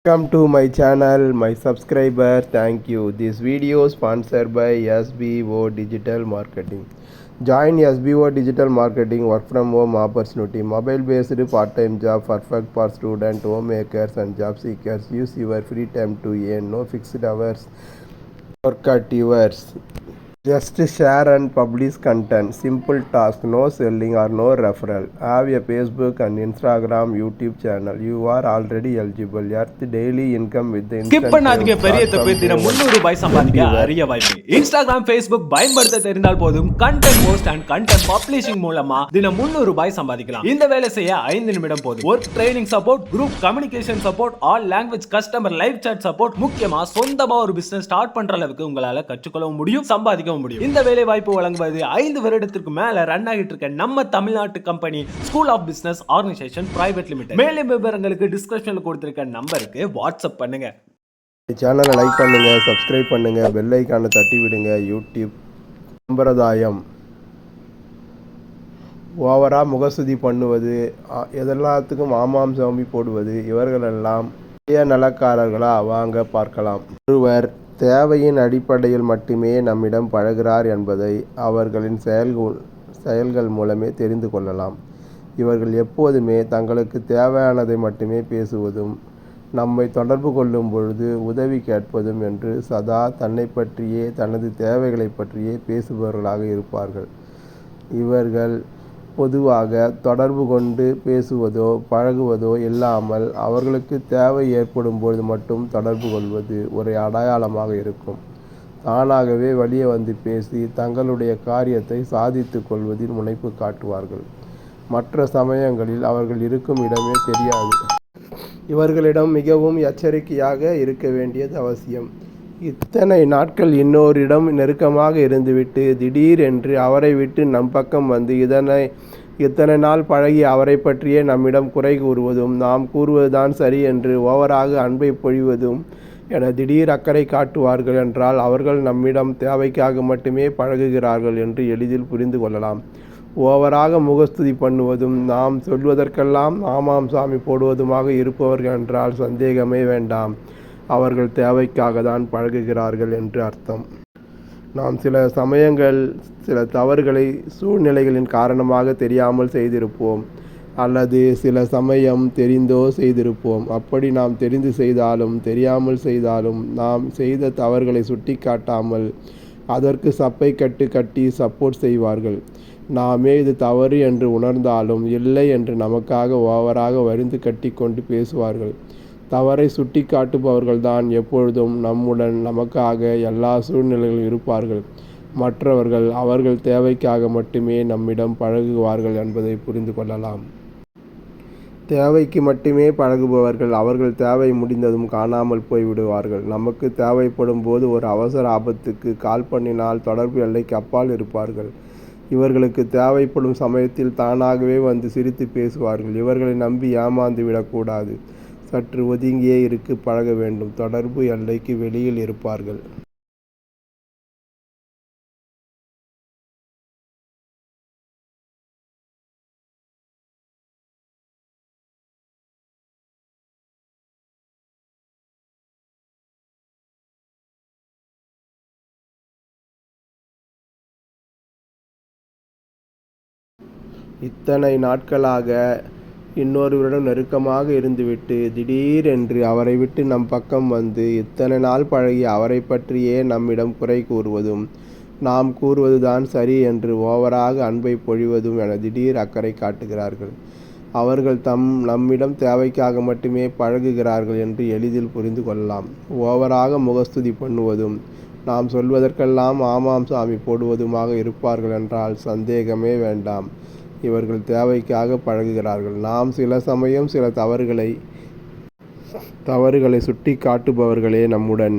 Welcome to my channel, my subscriber. Thank you. This video sponsored by SBO Digital Marketing. Join SBO Digital Marketing work from home opportunity. Mobile based part-time job perfect for student, homemakers and job seekers. Use your free time to earn. No fixed hours. Work at yours. Just share and publish content. Simple task, no selling or no referral. Have a Facebook and Instagram, YouTube channel. You are already eligible. Earth daily income with the skip instant பண்ணாதீங்க. payment. பெரிய Start தப்பு. from day தினம் one. 300 ரூபாய் சம்பாதிக்க அரிய வாய்ப்பு. Instagram, Facebook பயன்படுத்த தெரிந்தால் போதும். Content post and content publishing மூலமா தினம் 300 ரூபாய் சம்பாதிக்கலாம். இந்த வேலை செய்ய 5 நிமிடம் போதும். Work training support, group communication support, all language customer live chat support. முக்கியமா சொந்தமா ஒரு பிசினஸ் ஸ்டார்ட் பண்ற அளவுக்கு உங்களால கற்றுக்கொள்ளவும் முடியும், சம்பாதிக்கவும் முடியும். இந்த வேலை வாய்ப்பு வழங்குவது 5 வருடத்திற்கு மேல ரன் ஆகிட்டு இருக்க நம்ம தமிழ்நாட்டு company school of business organisation private limited. மேலும் விவரங்களுக்கு டிஸ்கிரிப்ஷன்ல கொடுத்திருக்க நம்பருக்கு வாட்ஸ்அப் பண்ணுங்க. சேனலை லைக் பண்ணுங்க, சப்ஸ்கிரைப் பண்ணுங்க, பெல் ஐக்கானை தட்டி விடுங்க. யூடியூப் சம்பிரதாயம் ஓவரா முகசுதி பண்ணுவது, எதெல்லாத்துக்கும் ஆமாம் சாமி போடுவது, இவர்களெல்லாம் நலக்காரர்களா? வாங்க பார்க்கலாம். ஒருவர் தேவையின் அடிப்படையில் மட்டுமே நம்மிடம் பழகிறார் என்பதை அவர்களின் செயல்கள் மூலமே தெரிந்து கொள்ளலாம். இவர்கள் எப்போதுமே தங்களுக்கு தேவையானதை மட்டுமே பேசுவதும், நம்மை தொடர்பு கொள்ளும் பொழுது உதவி கேட்பதும் என்று சதா தன்னை பற்றியே தனது தேவைகளை பற்றியே பேசுபவர்களாக இருப்பார்கள். இவர்கள் பொதுவாக தொடர்பு கொண்டு பேசுவதோ பழகுவதோ இல்லாமல் அவர்களுக்கு தேவை ஏற்படும் பொழுது மட்டும் தொடர்பு கொள்வது ஒரு அடையாளமாக இருக்கும். தானாகவே வெளியே வந்து பேசி தங்களுடைய காரியத்தை சாதித்து கொள்வதில் முனைப்பு காட்டுவார்கள். மற்ற சமயங்களில் அவர்கள் இருக்கும் இடமே தெரியாது. இவர்களிடம் மிகவும் எச்சரிக்கையாக இருக்க வேண்டியது அவசியம். இத்தனை நாட்கள் இன்னொருடம் நெருக்கமாக இருந்துவிட்டு திடீரென்று அவரை விட்டு நம் பக்கம் வந்து இத்தனை நாள் பழகி அவரை பற்றியே நம்மிடம் குறை கூறுவதும், நாம் கூறுவதுதான் சரி என்று ஓவராக அன்பை பொழிவதும் என திடீர் அக்கறை காட்டுவார்கள் என்றால் அவர்கள் நம்மிடம் தேவைக்காக மட்டுமே பழகுகிறார்கள் என்று எளிதில் புரிந்து கொள்ளலாம். ஓவராக முகஸ்துதி பண்ணுவதும், நாம் சொல்வதற்கெல்லாம் ஆமாம் சாமி போடுவதுமாக இருப்பவர்கள் என்றால் சந்தேகமே வேண்டாம், அவர்கள் தேவைக்காக தான் பழகுகிறார்கள் என்று அர்த்தம். நாம் சில சமயங்கள் சில தவறுகளை சூழ்நிலைகளின் காரணமாக தெரியாமல் செய்திருப்போம், அல்லது சில சமயம் தெரிந்தோ செய்திருப்போம். அப்படி நாம் தெரிந்து செய்தாலும் தெரியாமல் செய்தாலும் நாம் செய்த தவறுகளை சுட்டி காட்டாமல் அதற்கு சப்பை கட்டி சப்போர்ட் செய்வார்கள். நாமே இது தவறு என்று உணர்ந்தாலும் இல்லை என்று நமக்காக ஓவராக வரிந்து கட்டி கொண்டு பேசுவார்கள். தவறை சுட்டி காட்டுபவர்கள்தான் எப்பொழுதும் நம்முடன் நமக்காக எல்லா சூழ்நிலைகளிலும் இருப்பார்கள். மற்றவர்கள் அவர்கள் தேவைக்காக மட்டுமே நம்மிடம் பழகுவார்கள் என்பதை புரிந்து கொள்ளலாம். தேவைக்கு மட்டுமே பழகுபவர்கள் அவர்கள் தேவை முடிந்ததும் காணாமல் போய்விடுவார்கள். நமக்கு தேவைப்படும் போது ஒரு அவசர ஆபத்துக்கு கால் பண்ணினால் தொடர்பு எல்லைக்கு அப்பால் இருப்பார்கள். இவர்களுக்கு தேவைப்படும் சமயத்தில் தானாகவே வந்து சிரித்து பேசுவார்கள். இவர்களை நம்பி ஏமாந்து விடக்கூடாது. சற்று ஒதுங்கியே இருக்க பழக வேண்டும். தொடர்பு எல்லைக்கு வெளியில் இருப்பார்கள். இத்தனை நாட்களாக இன்னொருவரிடம் நெருக்கமாக இருந்துவிட்டு திடீரென்று அவரை விட்டு நம் பக்கம் வந்து இத்தனை நாள் பழகி அவரை பற்றியே நம்மிடம் குறை கூறுவதும், நாம் கூறுவதுதான் சரி என்று ஓவராக அன்பை பொழிவதும் என திடீர் அக்கறை காட்டுகிறார்கள். அவர்கள் நம்மிடம் தேவைக்காக மட்டுமே பழகுகிறார்கள் என்று எளிதில் புரிந்து கொள்ளலாம். ஓவராக முகஸ்துதி பண்ணுவதும், நாம் சொல்வதற்கெல்லாம் ஆமாம் சாமி போடுவதுமாக இருப்பார்கள் என்றால் சந்தேகமே வேண்டாம், இவர்கள் தேவைக்காக பழகுகிறார்கள். நாம் சில சமயம் சில தவறுகளை சுட்டி காட்டுபவர்களே நம்முடன்